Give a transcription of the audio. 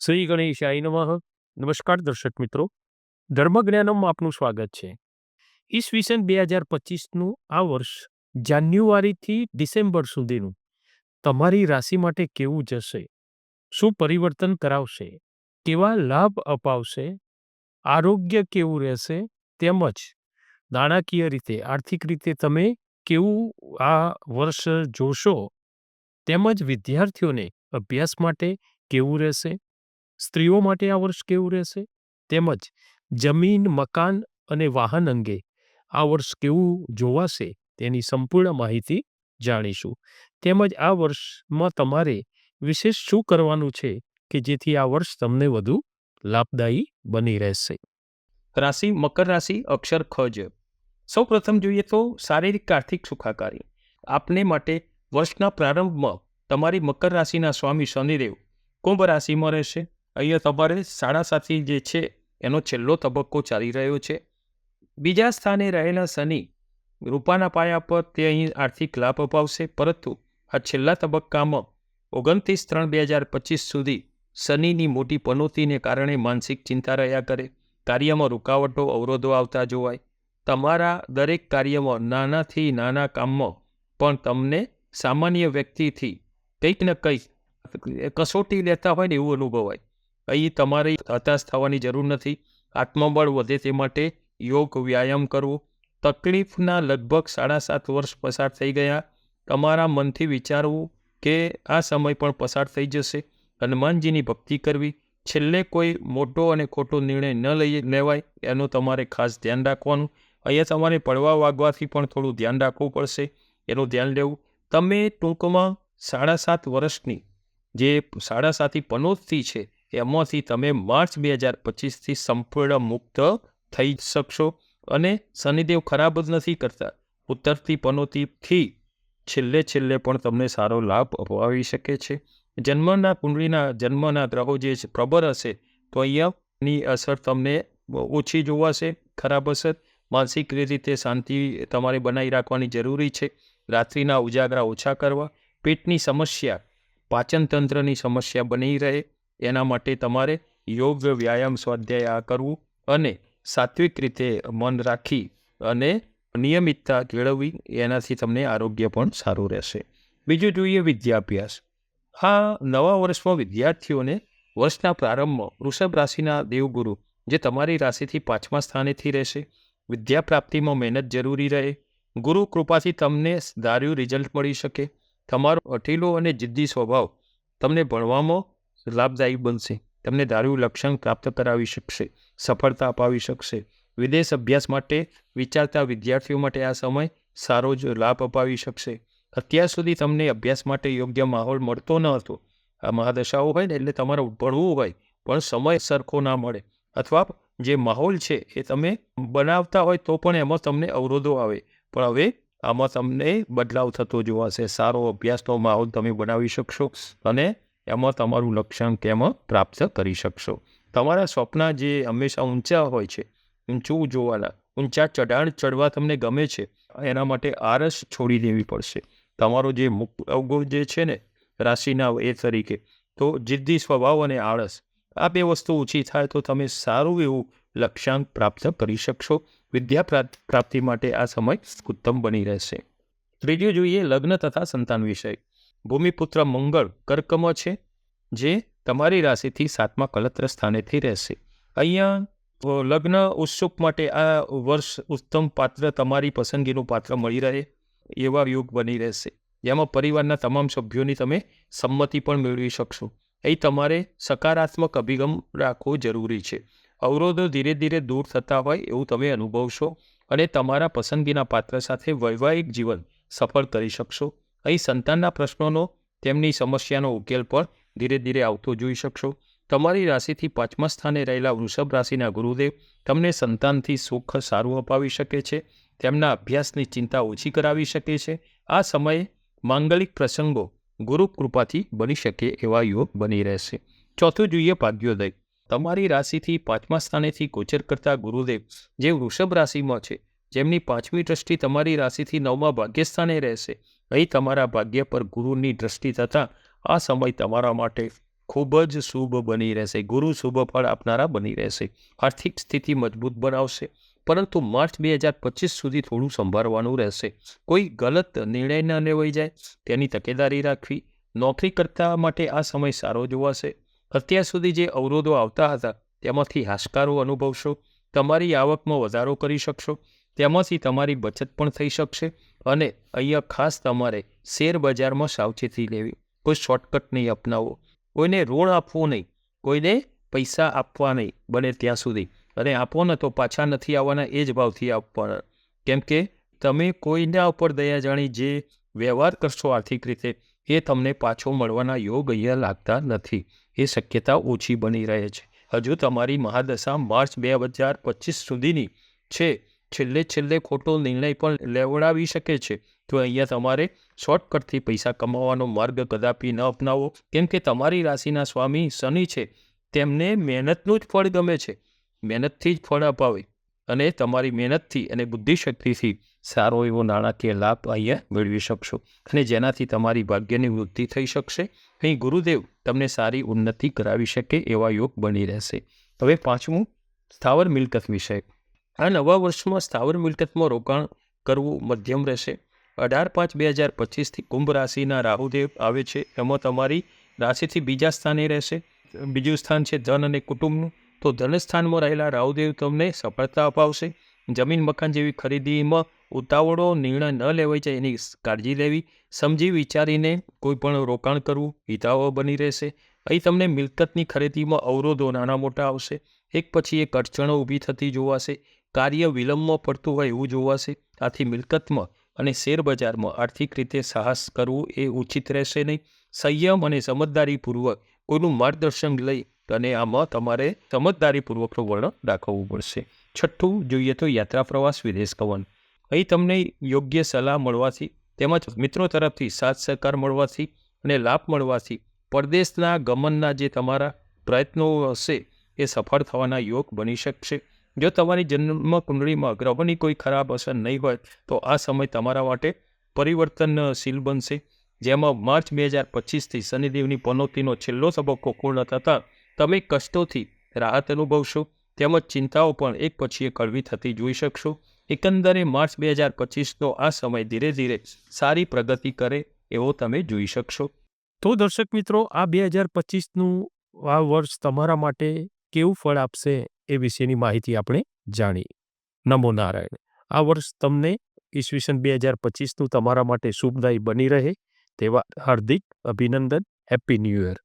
શ્રી ગણેશાય નમઃ. નમસ્કાર દર્શક મિત્રો, ધર્મજ્ઞાનમમાં આપનું સ્વાગત છે. ઈસવીસન 2025નું આ વર્ષ જાન્યુઆરીથી ડિસેમ્બર સુધીનું તમારી રાશિ માટે કેવું જશે? શું પરિવર્તન કરાવશે? કેવા લાભ અપાવશે? આરોગ્ય કેવું રહેશે? તેમજ નાણાકીય રીતે, આર્થિક રીતે તમે કેવું આ વર્ષ જોશો? તેમજ વિદ્યાર્થીઓને અભ્યાસ માટે કેવું રહેશે? સ્ત્રીઓ માટે આ વર્ષ કેવું રહેશે? તેમજ જમીન, મકાન અને વાહન અંગે આ વર્ષ કેવું જોવાશે તેની સંપૂર્ણ માહિતી જાણીશું. તેમજ આ વર્ષમાં તમારે વિશેષ શું કરવાનું છે કે જેથી આ વર્ષ તમને વધુ લાભદાયી બની રહેશે. રાશિ મકર રાશિ, અક્ષર ખ છે. સૌ પ્રથમ જોઈએ તો શારીરિક આર્થિક સુખાકારી આપને માટે વર્ષના પ્રારંભમાં તમારી મકર રાશિના સ્વામી શનિદેવ કુંભ રાશિમાં રહેશે. અહીંયા તમારે સાડાસાતી જે છે એનો છેલ્લો તબક્કો ચાલી રહ્યો છે. બીજા સ્થાને રહેલા શનિ રૂપાના પાયા પર તે અહીં આર્થિક લાભ અપાવશે, પરંતુ આ છેલ્લા તબક્કામાં 29/3/2025 સુધી શનિની મોટી પનોતીને કારણે માનસિક ચિંતા રહ્યા કરે, કાર્યમાં રૂકાવટો, અવરોધો આવતા જોવાય. તમારા દરેક કાર્યમાં નાનાથી નાના કામમાં પણ તમને સામાન્ય વ્યક્તિથી કંઈક ને કંઈક કસોટી લેતા હોય ને એવું અનુભવાય. અહીં તમારે હતાશ થવાની જરૂર નથી. આત્મબળ વધે તે માટે યોગ, વ્યાયામ કરવો. તકલીફના લગભગ 7.5 વર્ષ પસાર થઈ ગયા. તમારા મનથી વિચારવું કે આ સમય પણ પસાર થઈ જશે. હનુમાનજીની ભક્તિ કરવી. છેલ્લે કોઈ મોટો અને ખોટો નિર્ણય ન લેવાય એનું તમારે ખાસ ધ્યાન રાખવાનું. અહીંયા તમારે પડવા વાગવાથી પણ થોડું ધ્યાન રાખવું પડશે, એનું ધ્યાન લેવું. તમે ટૂંકમાં 7.5 વર્ષની જે સાડાસાતી પનોતી છે એમાંથી તમે માર્ચ 2025થી સંપૂર્ણ મુક્ત થઈ શકશો. અને શનિદેવ ખરાબ જ નથી કરતા. ઉત્તરથી પનોતીથી છેલ્લે પણ તમને સારો લાભ અપાવી શકે છે. જન્મના કુંડળીના જન્મના ગ્રહો જે પ્રબળ હશે તો અહીંયાની અસર તમને ઓછી જોવાશે, ખરાબ અસર. માનસિક રીતે શાંતિ તમારે બનાવી રાખવાની જરૂરી છે. રાત્રિના ઉજાગરા ઓછા કરવા. પેટની સમસ્યા, પાચનતંત્રની સમસ્યા બની રહે એના માટે તમારે યોગ, વ્યાયામ, સ્વાધ્યાય આ કરવું અને સાત્વિક રીતે મન રાખી અને નિયમિતતા કેળવવી. એનાથી તમને આરોગ્ય પણ સારું રહેશે. બીજું જોઈએ વિદ્યાભ્યાસ. આ નવા વર્ષમાં વિદ્યાર્થીઓને વર્ષના પ્રારંભમાં વૃષભ રાશિના દેવગુરુ જે તમારી રાશિથી 5મા સ્થાનેથી રહેશે. વિદ્યા પ્રાપ્તિમાં મહેનત જરૂરી રહે. ગુરુ કૃપાથી તમને ધાર્યું રિઝલ્ટ મળી શકે. તમારો અઠીલો અને જિદ્દી સ્વભાવ તમને ભણવામાં લાભદાયી બનશે. તમને ધાર્યું લક્ષણ પ્રાપ્ત કરાવી શકશે, સફળતા અપાવી શકશે. વિદેશ અભ્યાસ માટે વિચારતા વિદ્યાર્થીઓ માટે આ સમય સારો જ લાભ અપાવી શકશે. અત્યાર સુધી તમને અભ્યાસ માટે યોગ્ય માહોલ મળતો ન હતો. આ મહાદશાઓ હોય ને એટલે તમારે ભણવું હોય પણ સમય સરખો ના મળે, અથવા જે માહોલ છે એ તમે બનાવતા હોય તો પણ એમાં તમને અવરોધો આવે. પણ હવે આમાં તમને બદલાવ થતો જોવાશે. સારો અભ્યાસનો માહોલ તમે બનાવી શકશો અને એમાં તમારું લક્ષ્યાંક એમાં પ્રાપ્ત કરી શકશો. તમારા સ્વપ્ન જે હંમેશા ઊંચા હોય છે, ઊંચું જોવાના, ઊંચા ચઢાણ ચડવા તમને ગમે છે, એના માટે આળસ છોડી દેવી પડશે. તમારો જે અવગુણ જે છે ને રાશિના એ તરીકે, તો જિદ્દી સ્વભાવ અને આળસ આ બે વસ્તુ ઓછી થાય તો તમે સારું એવું લક્ષ્યાંક પ્રાપ્ત કરી શકશો. વિદ્યા પ્રાપ્તિ માટે આ સમય ઉત્તમ બની રહેશે. ત્રીજું જોઈએ લગ્ન તથા સંતાન વિષય. ભૂમિપુત્ર મંગળ કર્કમાં છે જે તમારી રાશિથી 7મા કલત્ર સ્થાનેથી રહેશે. અહીંયા લગ્ન ઉત્સુક માટે આ વર્ષ ઉત્તમ પાત્ર, તમારી પસંદગીનું પાત્ર મળી રહે એવા યોગ બની રહેશે. જેમાં પરિવારના તમામ સભ્યોની તમે સંમતિ પણ મેળવી શકશો. અહીં તમારે સકારાત્મક અભિગમ રાખવો જરૂરી છે. અવરોધો ધીરે ધીરે દૂર થતા હોય એવું તમે અનુભવશો અને તમારા પસંદગીના પાત્ર સાથે વૈવાહિક જીવન સફળ કરી શકશો. અહીં સંતાનના પ્રશ્નોનો, તેમની સમસ્યાનો ઉકેલ પણ ધીરે ધીરે આવતો જોઈ શકશો. તમારી રાશિથી 5મા સ્થાને રહેલા વૃષભ રાશિના ગુરુદેવ તમને સંતાનથી સુખ સારું અપાવી શકે છે. તેમના અભ્યાસની ચિંતા ઓછી કરાવી શકે છે. આ સમયે માંગલિક પ્રસંગો ગુરુ કૃપાથી બની શકે એવા યોગ બની રહેશે. ચોથું જોઈએ ભાગ્યોદય. તમારી રાશિથી 5મા સ્થાનેથી ગોચર કરતા ગુરુદેવ જે વૃષભ રાશિમાં છે, જેમની 5મી દ્રષ્ટિ તમારી રાશિથી 9મા ભાગ્યસ્થાને રહેશે. અહીં તમારા ભાગ્ય પર ગુરુની દ્રષ્ટિ થતાં આ સમય તમારા માટે ખૂબ જ શુભ બની રહેશે. ગુરુ શુભ ફળ આપનારા બની રહેશે. આર્થિક સ્થિતિ મજબૂત બનાવશે. પરંતુ માર્ચ 2025 સુધી થોડું સંભાળવાનું રહેશે. કોઈ ગલત નિર્ણય ન લેવાઈ જાય તેની તકેદારી રાખવી. નોકરી કરતા માટે આ સમય સારો જોવાશે. અત્યાર સુધી જે અવરોધો આવતા હતા તેમાંથી હાશકારો અનુભવશો. તમારી આવકમાં વધારો કરી શકશો. તેમાંથી તમારી બચત પણ થઈ શકશે. અને અહીંયા ખાસ તમારે શેર બજારમાં સાવચેતી લેવી. કોઈ શોર્ટકટ નહીં અપનાવો. કોઈને ઋણ આપવું નહીં. કોઈને પૈસા આપવા નહીં બને ત્યાં સુધી. અને આપો ને તો પાછા નથી આવવાના, એ જ ભાવથી આપવાના. કેમ કે તમે કોઈના ઉપર દયા જાણી જે વ્યવહાર કરશો આર્થિક રીતે એ તમને પાછો મળવાના યોગ અહીંયા લાગતા નથી. એ શક્યતા ઓછી બની રહે છે. હજુ તમારી મહાદશા માર્ચ 2025 સુધીની છે. છેલ્લે ખોટો નિર્ણય પણ લેવડાવી શકે છે. તો અહીંયા તમારે શોર્ટકટથી પૈસા કમાવાનો માર્ગ કદાપી ન અપનાવો. કેમ કે તમારી રાશિના સ્વામી શનિ છે. તેમને મહેનતનું જ ફળ ગમે છે. મહેનતથી જ ફળ અપાવે. અને તમારી મહેનતથી અને બુદ્ધિશક્તિથી સારો એવો નાણાકીય લાભ અહીંયા મેળવી શકશો. અને જેનાથી તમારી ભાગ્યની વૃદ્ધિ થઈ શકશે. અહીં ગુરુદેવ તમને સારી ઉન્નતિ કરાવી શકે એવા યોગ બની રહેશે. હવે પાંચમું, સ્થાવર મિલકત વિષય. આ નવા વર્ષમાં સ્થાવર મિલકતમાં રોકાણ કરવું મધ્યમ રહેશે. 18/5/2025થી કુંભ રાશિના રાહુદેવ આવે છે. એમાં તમારી રાશિથી બીજા સ્થાને રહેશે. બીજું સ્થાન છે ધન અને કુટુંબનું. તો ધનસ્થાનમાં રહેલા રાહુદેવ તમને સફળતા અપાવશે. જમીન મકાન જેવી ખરીદીમાં ઉતાવળો નિર્ણય ન લેવાઈ જાય એની કાળજી લેવી. સમજી વિચારીને કોઈ પણ રોકાણ કરવું હિતાવહ બની રહેશે. અહીં તમને મિલકતની ખરીદીમાં અવરોધો નાના મોટા આવશે. એક પછી એક અડચણો ઊભી થતી જોવાશે. કાર્ય વિલંબમાં પડતું હોય એવું જોવાશે. આથી મિલકતમાં અને શેર બજારમાં આર્થિક રીતે સાહસ કરવું એ ઉચિત રહેશે નહીં. સંયમ અને સમજદારીપૂર્વક કોઈનું માર્ગદર્શન લઈ અને આમાં તમારે સમજદારીપૂર્વકનું વર્ણન દાખવવું પડશે. છઠ્ઠું જોઈએ તો યાત્રા પ્રવાસ વિદેશ ગમન. અહીં તમને યોગ્ય સલાહ મળવાથી તેમજ મિત્રો તરફથી સાથ સહકાર મળવાથી અને લાભ મળવાથી પરદેશના ગમનના જે તમારા પ્રયત્નો હશે એ સફળ થવાના યોગ બની શકશે. જો તમારી જન્મ કુંડળીમાં ગ્રહોની કોઈ ખરાબ અસર નહીં હોય તો આ સમય તમારા માટે પરિવર્તનશીલ બનશે. જેમાં માર્ચ 2025થી શનિદેવની પનોતીનો છેલ્લો તબક્કો પૂર્ણ થતાં તમે કષ્ટોથી રાહત અનુભવશો. તેમજ ચિંતાઓ પણ એક પછી એક હળવી થતી જોઈ શકશો. એકંદરે માર્ચ 2025નો આ સમય ધીરે ધીરે સારી પ્રગતિ કરે એવો તમે જોઈ શકશો. તો દર્શક મિત્રો, આ 2025નું આ વર્ષ તમારા માટે કેવું ફળ આપશે એ વિશેની માહિતી આપણે જાણી. નમો નારાયણ. આ વર્ષ તમને ઈસવીસન 2025નું તમારા માટે શુભદાયી બની રહે તેવા હાર્દિક અભિનંદન. Happy new year.